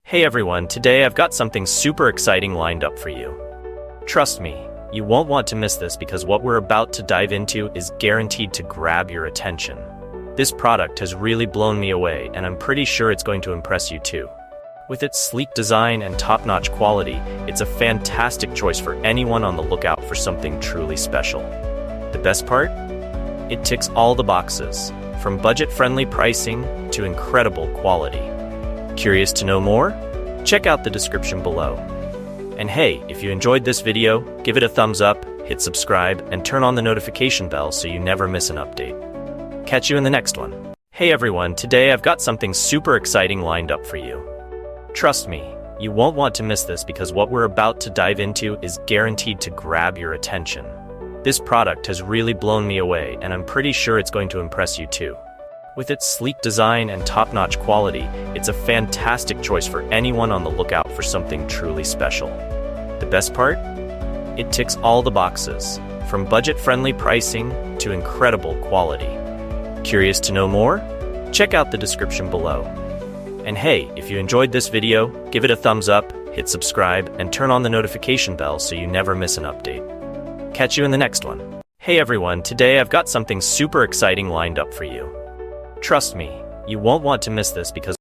Hey everyone, today I've got something super exciting lined up for you. Trust me, you won't want to miss this because what we're about to dive into is guaranteed to grab your attention. This product has really blown me away, and I'm pretty sure it's going to impress you too. With its sleek design and top-notch quality, it's a fantastic choice for anyone on the lookout for something truly special. The best part? It ticks all the boxes, from budget-friendly pricing to incredible quality. Curious to know more? Check out the description below. And hey, if you enjoyed this video, give it a thumbs up, hit subscribe, and turn on the notification bell so you never miss an update. Catch you in the next one. Hey everyone, today I've got something super exciting lined up for you. Trust me, you won't want to miss this because what we're about to dive into is guaranteed to grab your attention. This product has really blown me away, and I'm pretty sure it's going to impress you too. With its sleek design and top-notch quality, it's a fantastic choice for anyone on the lookout for something truly special. The best part? It ticks all the boxes, from budget-friendly pricing to incredible quality. Curious to know more? Check out the description below. And hey, if you enjoyed this video, give it a thumbs up, hit subscribe, and turn on the notification bell so you never miss an update. Catch you in the next one. Hey everyone, today I've got something super exciting lined up for you. Trust me, you won't want to miss this because